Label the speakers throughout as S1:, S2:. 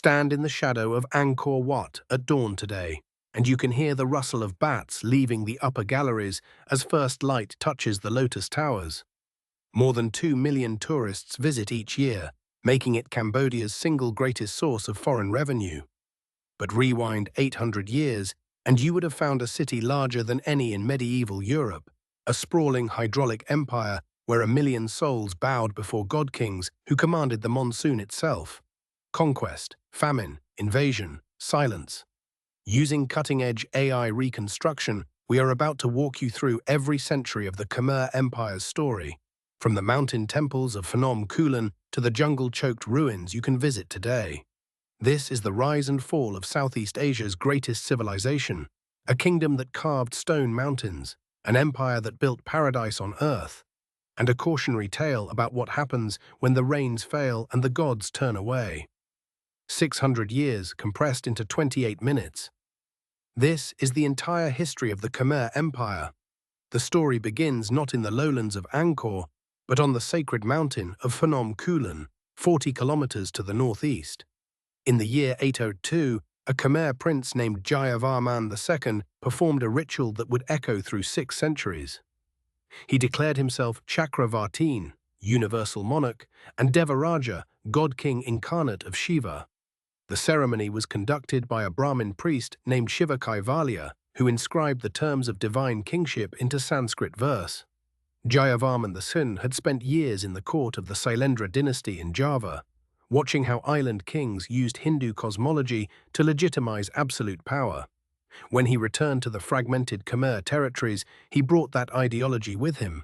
S1: Stand in the shadow of Angkor Wat at dawn today, and you can hear the rustle of bats leaving the upper galleries as first light touches the Lotus Towers. More than 2 million tourists visit each year, making it Cambodia's single greatest source of foreign revenue. But rewind 800 years, and you would have found a city larger than any in medieval Europe, a sprawling hydraulic empire where 1 million souls bowed before god-kings who commanded the monsoon itself. Conquest, famine, invasion, silence. Using cutting-edge AI reconstruction, we are about to walk you through every century of the Khmer Empire's story, from the mountain temples of Phnom Kulen to the jungle-choked ruins you can visit today. This is the rise and fall of Southeast Asia's greatest civilization, a kingdom that carved stone mountains, an empire that built paradise on earth, and a cautionary tale about what happens when the rains fail and the gods turn away. 600 years compressed into 28 minutes. This is the entire history of the Khmer Empire. The story begins not in the lowlands of Angkor, but on the sacred mountain of Phnom Kulen, 40 kilometers to the northeast. In the year 802, a Khmer prince named Jayavarman II performed a ritual that would echo through 6 centuries. He declared himself Chakravartin, universal monarch, and Devaraja, god-king incarnate of Shiva. The ceremony was conducted by a Brahmin priest named Shiva Kaivalya, who inscribed the terms of divine kingship into Sanskrit verse. Jayavarman II had spent years in the court of the Sailendra dynasty in Java, watching how island kings used Hindu cosmology to legitimize absolute power. When he returned to the fragmented Khmer territories, he brought that ideology with him.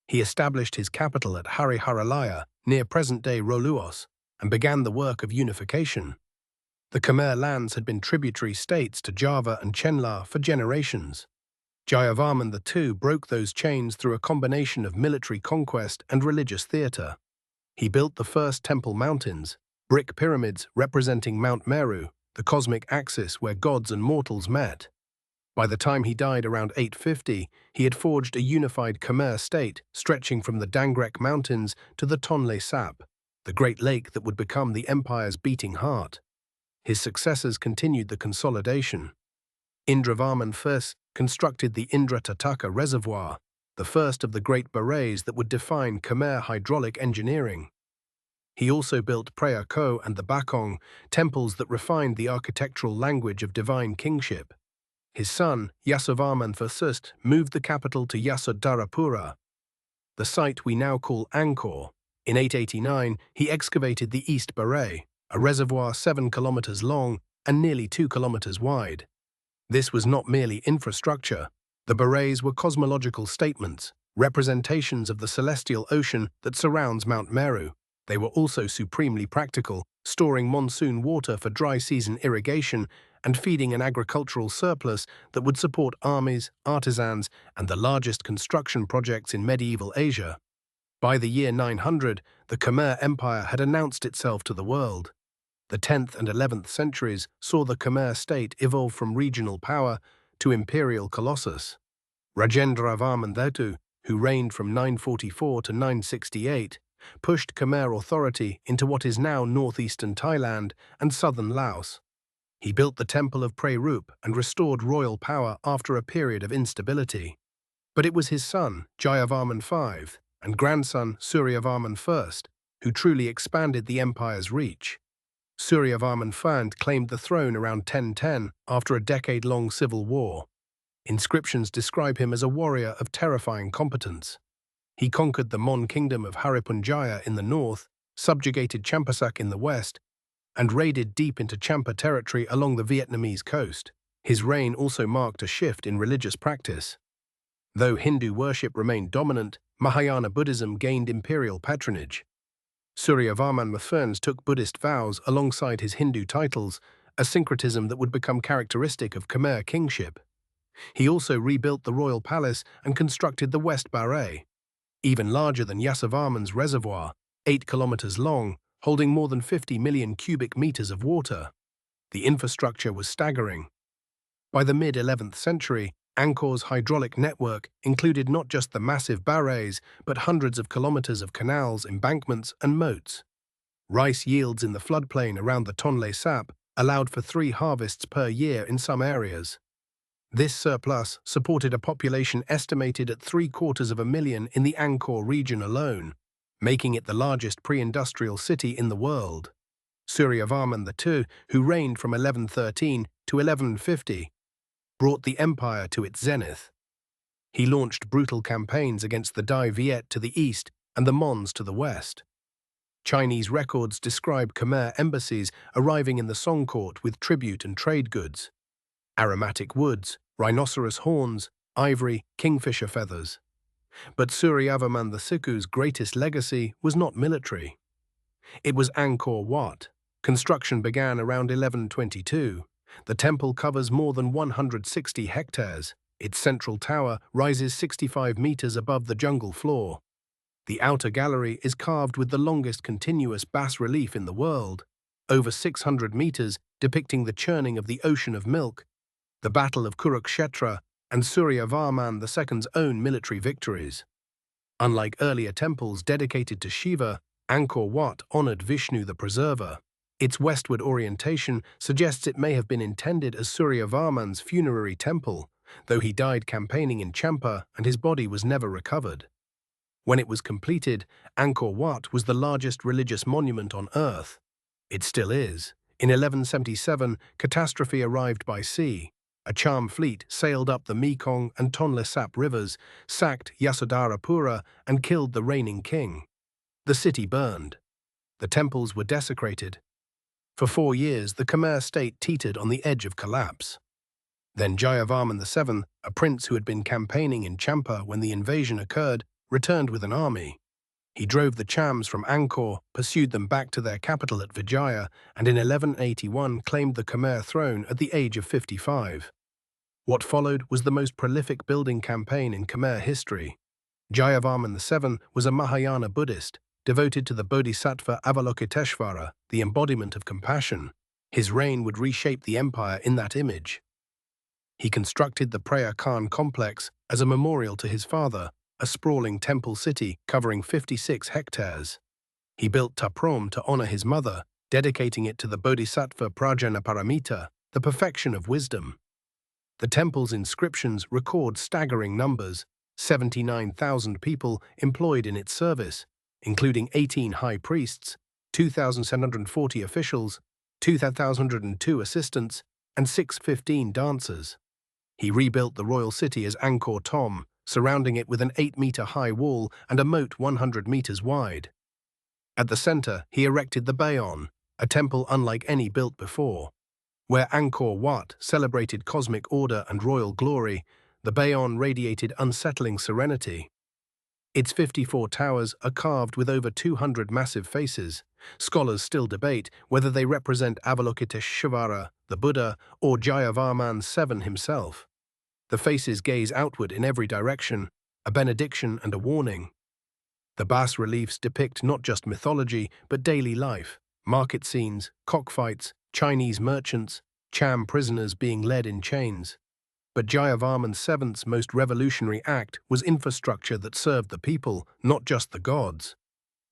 S1: He established his capital at Hariharalaya, near present-day Roluos, and began the work of unification. The Khmer lands had been tributary states to Java and Chenla for generations. Jayavarman II broke those chains through a combination of military conquest and religious theatre. He built the first temple mountains, brick pyramids representing Mount Meru, the cosmic axis where gods and mortals met. By the time he died around 850, he had forged a unified Khmer state stretching from the Dangrek Mountains to the Tonle Sap, the great lake that would become the empire's beating heart. His successors continued the consolidation. Indravarman I constructed the Indra Tataka Reservoir, the first of the great barrays that would define Khmer hydraulic engineering. He also built Preah Ko and the Bakong, temples that refined the architectural language of divine kingship. His son, Yasovarman I, moved the capital to Yasodharapura, the site we now call Angkor. In 889, he excavated the East Baray, a reservoir 7 kilometers long and nearly 2 kilometers wide. This was not merely infrastructure. The barrays were cosmological statements, representations of the celestial ocean that surrounds Mount Meru. They were also supremely practical, storing monsoon water for dry season irrigation and feeding an agricultural surplus that would support armies, artisans, and the largest construction projects in medieval Asia. By the year 900, the Khmer Empire had announced itself to the world. The 10th and 11th centuries saw the Khmer state evolve from regional power to imperial colossus. Rajendravarman II, who reigned from 944 to 968, pushed Khmer authority into what is now northeastern Thailand and southern Laos. He built the Temple of Prerup and restored royal power after a period of instability. But it was his son, Jayavarman V, and grandson, Suryavarman I, who truly expanded the empire's reach. Suryavarman V claimed the throne around 1010 after a decade-long civil war. Inscriptions describe him as a warrior of terrifying competence. He conquered the Mon kingdom of Haripunjaya in the north, subjugated Champasak in the west, and raided deep into Champa territory along the Vietnamese coast. His reign also marked a shift in religious practice. Though Hindu worship remained dominant, Mahayana Buddhism gained imperial patronage. Suryavarman I took Buddhist vows alongside his Hindu titles, a syncretism that would become characteristic of Khmer kingship. He also rebuilt the royal palace and constructed the West Baray, even larger than Yasovarman's reservoir, 8 kilometers long, holding more than 50 million cubic meters of water. The infrastructure was staggering. By the mid-11th century, Angkor's hydraulic network included not just the massive barrays, but hundreds of kilometers of canals, embankments, and moats. Rice yields in the floodplain around the Tonle Sap allowed for 3 harvests per year in some areas. This surplus supported a population estimated at 750,000 in the Angkor region alone, making it the largest pre-industrial city in the world. Suryavarman II, who reigned from 1113 to 1150, brought the empire to its zenith. He launched brutal campaigns against the Dai Viet to the east and the Mons to the west. Chinese records describe Khmer embassies arriving in the Song court with tribute and trade goods: aromatic woods, rhinoceros horns, ivory, kingfisher feathers. But Suryavarman II's greatest legacy was not military. It was Angkor Wat. Construction began around 1122. The temple covers more than 160 hectares. Its central tower rises 65 meters above the jungle floor. The outer gallery is carved with the longest continuous bas-relief in the world, over 600 meters, depicting the churning of the ocean of milk, the Battle of Kurukshetra, and Suryavarman II's own military victories. Unlike earlier temples dedicated to Shiva, Angkor Wat honored Vishnu the Preserver. Its westward orientation suggests it may have been intended as Suryavarman's funerary temple, though he died campaigning in Champa and his body was never recovered. When it was completed, Angkor Wat was the largest religious monument on Earth. It still is. In 1177, catastrophe arrived by sea. A charm fleet sailed up the Mekong and Tonle Sap rivers, sacked Yasodharapura, and killed the reigning king. The city burned. The temples were desecrated. For 4 years, the Khmer state teetered on the edge of collapse. Then Jayavarman VII, a prince who had been campaigning in Champa when the invasion occurred, returned with an army. He drove the Chams from Angkor, pursued them back to their capital at Vijaya, and in 1181 claimed the Khmer throne at the age of 55. What followed was the most prolific building campaign in Khmer history. Jayavarman VII was a Mahayana Buddhist, devoted to the Bodhisattva Avalokiteshvara, the embodiment of compassion. His reign would reshape the empire in that image. He constructed the Preah Khan complex as a memorial to his father, a sprawling temple city covering 56 hectares. He built Taprom to honor his mother, dedicating it to the Bodhisattva Prajnaparamita, the perfection of wisdom. The temple's inscriptions record staggering numbers: 79,000 people employed in its service, including 18 high priests, 2,740 officials, 2,002 assistants, and 615 dancers. He rebuilt the royal city as Angkor Thom, surrounding it with an 8-meter-high wall and a moat 100 meters wide. At the center, he erected the Bayon, a temple unlike any built before. Where Angkor Wat celebrated cosmic order and royal glory, the Bayon radiated unsettling serenity. Its 54 towers are carved with over 200 massive faces. Scholars still debate whether they represent Avalokiteshvara, the Buddha, or Jayavarman VII himself. The faces gaze outward in every direction, a benediction and a warning. The bas-reliefs depict not just mythology, but daily life: market scenes, cockfights, Chinese merchants, Cham prisoners being led in chains. But Jayavarman VII's most revolutionary act was infrastructure that served the people, not just the gods.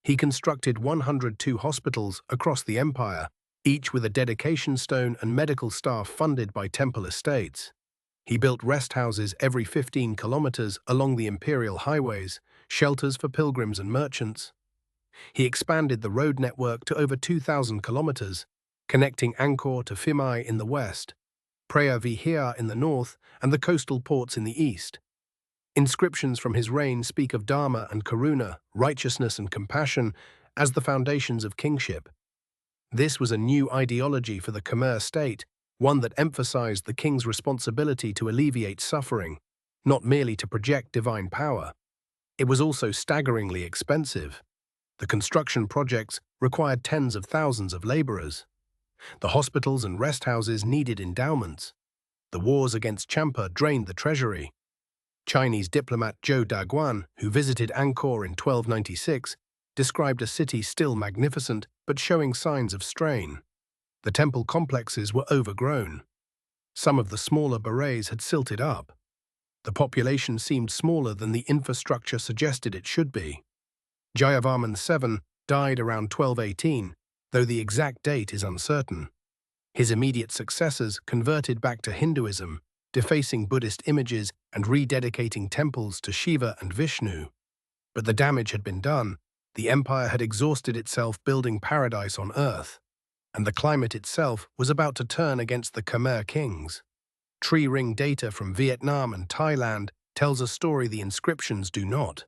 S1: He constructed 102 hospitals across the empire, each with a dedication stone and medical staff funded by temple estates. He built rest houses every 15 kilometers along the imperial highways, shelters for pilgrims and merchants. He expanded the road network to over 2,000 kilometers, connecting Angkor to Phimai in the west, Preah Vihear in the north, and the coastal ports in the east. Inscriptions from his reign speak of Dharma and Karuna, righteousness and compassion, as the foundations of kingship. This was a new ideology for the Khmer state, one that emphasized the king's responsibility to alleviate suffering, not merely to project divine power. It was also staggeringly expensive. The construction projects required tens of thousands of laborers. The hospitals and rest houses needed endowments. The wars against Champa drained the treasury. Chinese diplomat Zhou Daguan, who visited Angkor in 1296, described a city still magnificent but showing signs of strain. The temple complexes were overgrown. Some of the smaller barays had silted up. The population seemed smaller than the infrastructure suggested it should be. Jayavarman VII died around 1218, though the exact date is uncertain. His immediate successors converted back to Hinduism, defacing Buddhist images and rededicating temples to Shiva and Vishnu. But the damage had been done. The empire had exhausted itself building paradise on earth, and the climate itself was about to turn against the Khmer kings. Tree ring data from Vietnam and Thailand tells a story the inscriptions do not.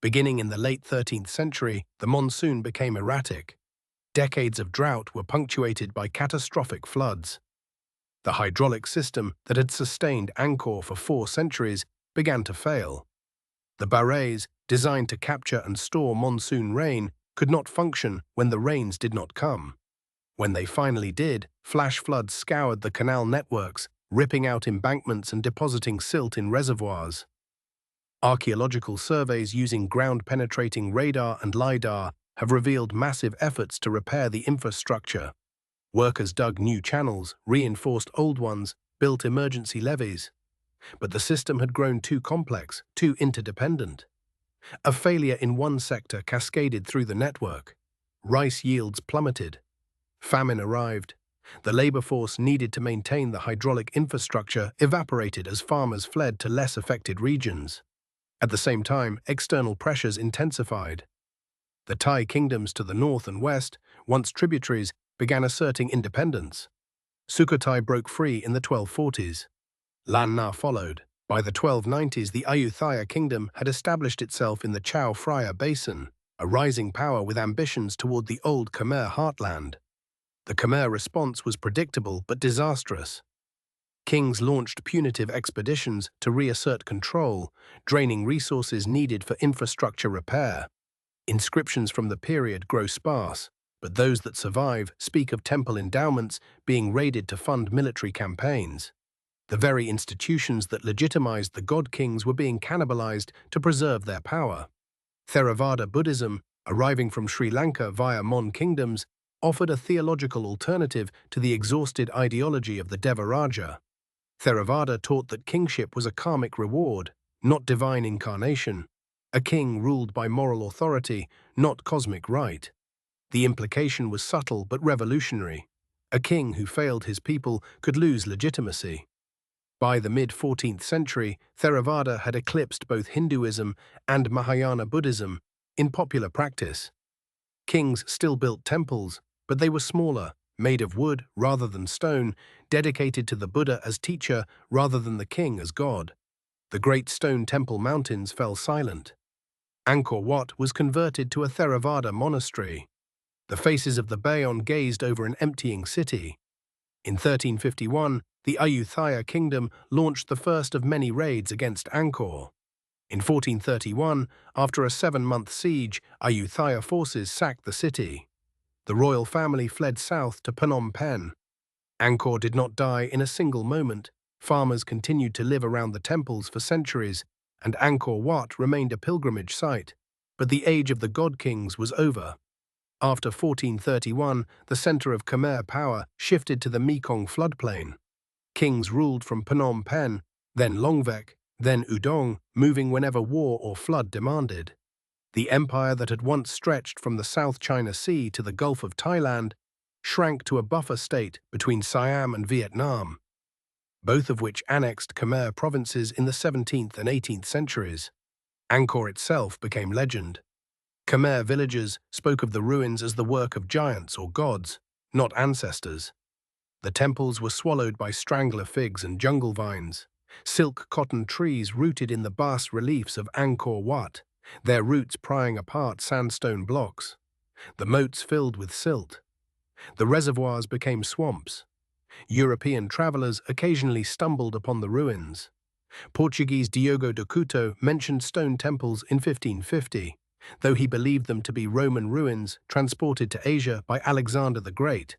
S1: Beginning in the late 13th century, the monsoon became erratic. Decades of drought were punctuated by catastrophic floods. The hydraulic system that had sustained Angkor for 4 centuries began to fail. The barrages, designed to capture and store monsoon rain, could not function when the rains did not come. When they finally did, flash floods scoured the canal networks, ripping out embankments and depositing silt in reservoirs. Archaeological surveys using ground-penetrating radar and LiDAR have revealed massive efforts to repair the infrastructure. Workers dug new channels, reinforced old ones, built emergency levees. But the system had grown too complex, too interdependent. A failure in one sector cascaded through the network. Rice yields plummeted. Famine arrived. The labor force needed to maintain the hydraulic infrastructure evaporated as farmers fled to less affected regions. At the same time, external pressures intensified. The Thai kingdoms to the north and west, once tributaries, began asserting independence. Sukhothai broke free in the 1240s. Lan Na followed. By the 1290s, the Ayutthaya kingdom had established itself in the Chao Phraya Basin, a rising power with ambitions toward the old Khmer heartland. The Khmer response was predictable but disastrous. Kings launched punitive expeditions to reassert control, draining resources needed for infrastructure repair. Inscriptions from the period grow sparse, but those that survive speak of temple endowments being raided to fund military campaigns. The very institutions that legitimized the God-Kings were being cannibalized to preserve their power. Theravada Buddhism, arriving from Sri Lanka via Mon kingdoms, offered a theological alternative to the exhausted ideology of the Devaraja. Theravada taught that kingship was a karmic reward, not divine incarnation. A king ruled by moral authority, not cosmic right. The implication was subtle but revolutionary. A king who failed his people could lose legitimacy. By the mid-14th century, Theravada had eclipsed both Hinduism and Mahayana Buddhism in popular practice. Kings still built temples, but they were smaller, made of wood rather than stone, dedicated to the Buddha as teacher rather than the king as god. The great stone temple mountains fell silent. Angkor Wat was converted to a Theravada monastery. The faces of the Bayon gazed over an emptying city. In 1351, the Ayutthaya kingdom launched the first of many raids against Angkor. In 1431, after a 7-month siege, Ayutthaya forces sacked the city. The royal family fled south to Phnom Penh. Angkor did not die in a single moment. Farmers continued to live around the temples for centuries, and Angkor Wat remained a pilgrimage site. But the age of the God-Kings was over. After 1431, the center of Khmer power shifted to the Mekong floodplain. Kings ruled from Phnom Penh, then Longvek, then Udong, moving whenever war or flood demanded. The empire that had once stretched from the South China Sea to the Gulf of Thailand shrank to a buffer state between Siam and Vietnam, both of which annexed Khmer provinces in the 17th and 18th centuries. Angkor itself became legend. Khmer villagers spoke of the ruins as the work of giants or gods, not ancestors. The temples were swallowed by strangler figs and jungle vines, silk cotton trees rooted in the bas-reliefs of Angkor Wat, their roots prying apart sandstone blocks. The moats filled with silt. The reservoirs became swamps. European travelers occasionally stumbled upon the ruins. Portuguese Diogo de Couto mentioned stone temples in 1550, though he believed them to be Roman ruins transported to Asia by Alexander the Great.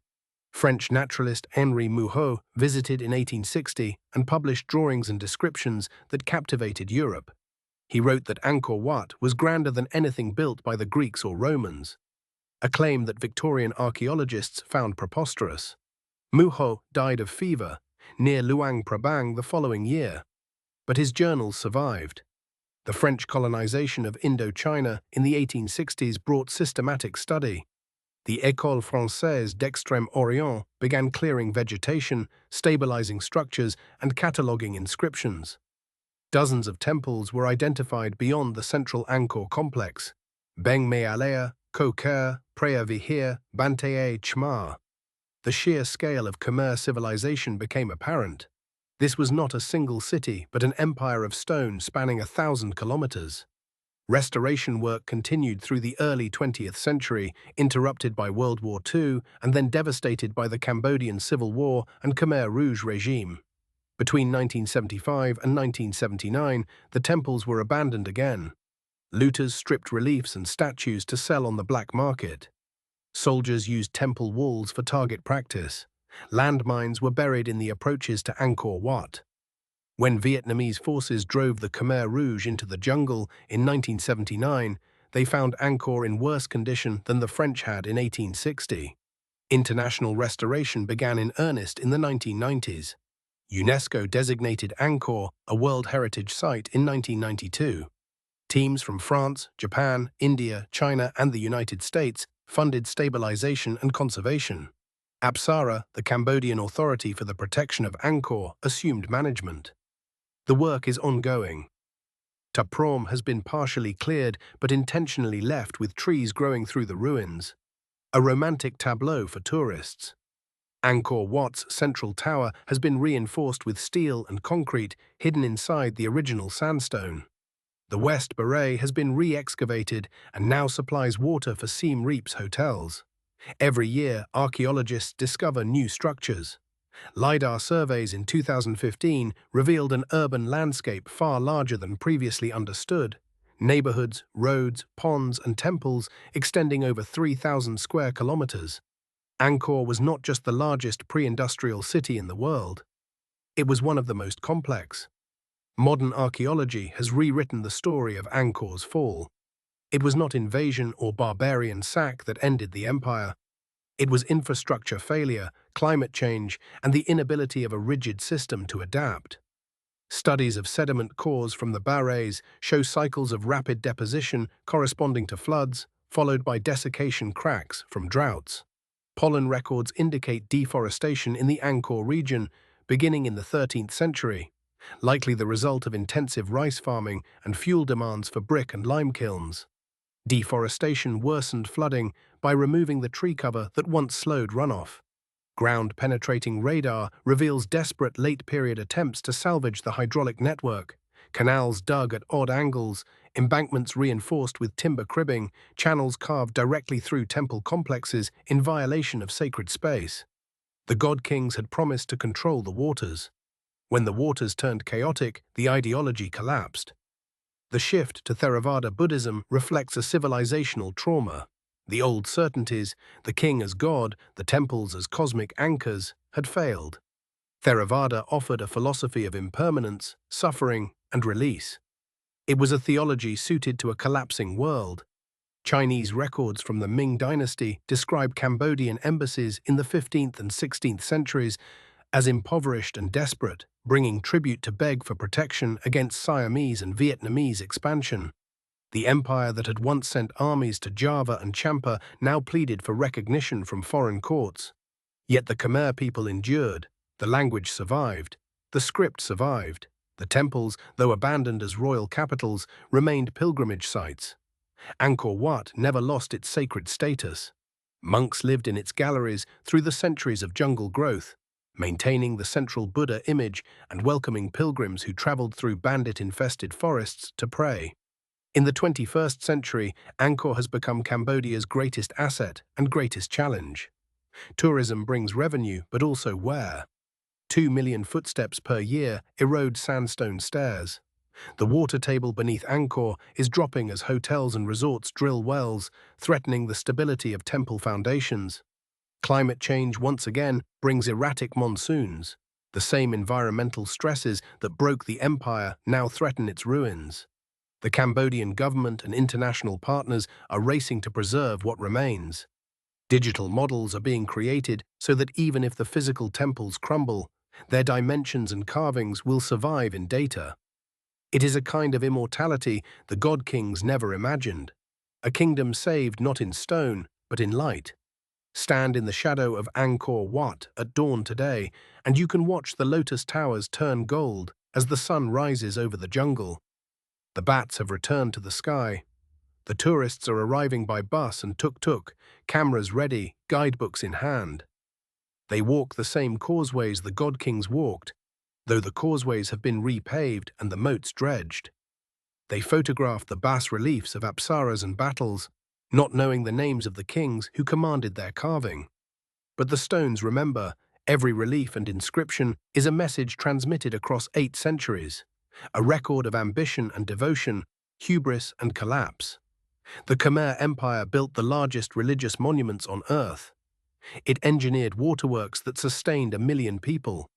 S1: French naturalist Henri Mouhot visited in 1860 and published drawings and descriptions that captivated Europe. He wrote that Angkor Wat was grander than anything built by the Greeks or Romans, a claim that Victorian archaeologists found preposterous. Mouhot died of fever near Luang Prabang the following year, but his journals survived. The French colonization of Indochina in the 1860s brought systematic study. The École Française d'Extrême-Orient began clearing vegetation, stabilizing structures, and cataloguing inscriptions. Dozens of temples were identified beyond the central Angkor complex: Beng Me Alea, Ko Ker, Preah Vihear, Banteay Chmar. The sheer scale of Khmer civilization became apparent. This was not a single city, but an empire of stone spanning 1,000 kilometers. Restoration work continued through the early 20th century, interrupted by World War II and then devastated by the Cambodian Civil War and Khmer Rouge regime. Between 1975 and 1979, the temples were abandoned again. Looters stripped reliefs and statues to sell on the black market. Soldiers used temple walls for target practice. Landmines were buried in the approaches to Angkor Wat. When Vietnamese forces drove the Khmer Rouge into the jungle in 1979, they found Angkor in worse condition than the French had in 1860. International restoration began in earnest in the 1990s. UNESCO designated Angkor a World Heritage Site in 1992. Teams from France, Japan, India, China, and the United States funded stabilization and conservation. Apsara, the Cambodian authority for the protection of Angkor, assumed management. The work is ongoing. Ta Prohm has been partially cleared but intentionally left with trees growing through the ruins. A romantic tableau for tourists. Angkor Wat's central tower has been reinforced with steel and concrete hidden inside the original sandstone. The West Beret has been re-excavated and now supplies water for Siem Reap's hotels. Every year, archaeologists discover new structures. LiDAR surveys in 2015 revealed an urban landscape far larger than previously understood. Neighborhoods, roads, ponds, and temples extending over 3,000 square kilometers. Angkor was not just the largest pre-industrial city in the world. It was one of the most complex. Modern archaeology has rewritten the story of Angkor's fall. It was not invasion or barbarian sack that ended the empire. It was infrastructure failure, climate change, and the inability of a rigid system to adapt. Studies of sediment cores from the Barets show cycles of rapid deposition corresponding to floods, followed by desiccation cracks from droughts. Pollen records indicate deforestation in the Angkor region, beginning in the 13th century, likely the result of intensive rice farming and fuel demands for brick and lime kilns. Deforestation worsened flooding by removing the tree cover that once slowed runoff. Ground-penetrating radar reveals desperate late-period attempts to salvage the hydraulic network. Canals dug at odd angles, embankments reinforced with timber cribbing, channels carved directly through temple complexes in violation of sacred space. The God-Kings had promised to control the waters. When the waters turned chaotic, the ideology collapsed. The shift to Theravada Buddhism reflects a civilizational trauma. The old certainties, the king as god, the temples as cosmic anchors, had failed. Theravada offered a philosophy of impermanence, suffering, and release. It was a theology suited to a collapsing world. Chinese records from the Ming dynasty describe Cambodian embassies in the 15th and 16th centuries as impoverished and desperate, bringing tribute to beg for protection against Siamese and Vietnamese expansion. The empire that had once sent armies to Java and Champa now pleaded for recognition from foreign courts. Yet the Khmer people endured, the language survived, the script survived. The temples, though abandoned as royal capitals, remained pilgrimage sites. Angkor Wat never lost its sacred status. Monks lived in its galleries through the centuries of jungle growth, maintaining the central Buddha image and welcoming pilgrims who traveled through bandit-infested forests to pray. In the 21st century, Angkor has become Cambodia's greatest asset and greatest challenge. Tourism brings revenue, but also wear. 2 million footsteps per year erode sandstone stairs. The water table beneath Angkor is dropping as hotels and resorts drill wells, threatening the stability of temple foundations. Climate change once again brings erratic monsoons. The same environmental stresses that broke the empire now threaten its ruins. The Cambodian government and international partners are racing to preserve what remains. Digital models are being created so that even if the physical temples crumble, their dimensions and carvings will survive in data. It is a kind of immortality the God-Kings never imagined. A kingdom saved not in stone, but in light. Stand in the shadow of Angkor Wat at dawn today, and you can watch the lotus towers turn gold as the sun rises over the jungle. The bats have returned to the sky. The tourists are arriving by bus and tuk-tuk, cameras ready, guidebooks in hand. They walk the same causeways the God-Kings walked, though the causeways have been repaved and the moats dredged. They photograph the bas-reliefs of apsaras and battles, not knowing the names of the kings who commanded their carving. But the stones remember, every relief and inscription is a message transmitted across 8 centuries, a record of ambition and devotion, hubris and collapse. The Khmer Empire built the largest religious monuments on earth. It engineered waterworks that sustained 1 million people.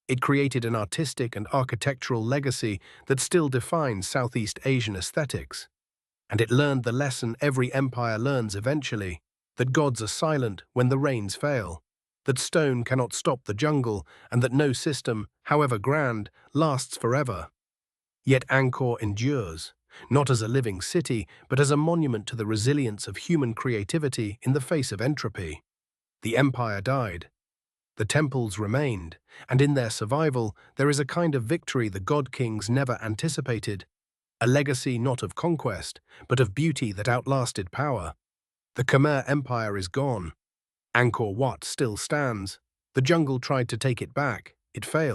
S1: It created an artistic and architectural legacy that still defines Southeast Asian aesthetics. And it learned the lesson every empire learns eventually, that gods are silent when the rains fail, that stone cannot stop the jungle, and that no system, however grand, lasts forever. Yet Angkor endures, not as a living city, but as a monument to the resilience of human creativity in the face of entropy. The empire died. The temples remained, and in their survival there is a kind of victory the God-Kings never anticipated, a legacy not of conquest, but of beauty that outlasted power. The Khmer Empire is gone. Angkor Wat still stands. The jungle tried to take it back. It failed.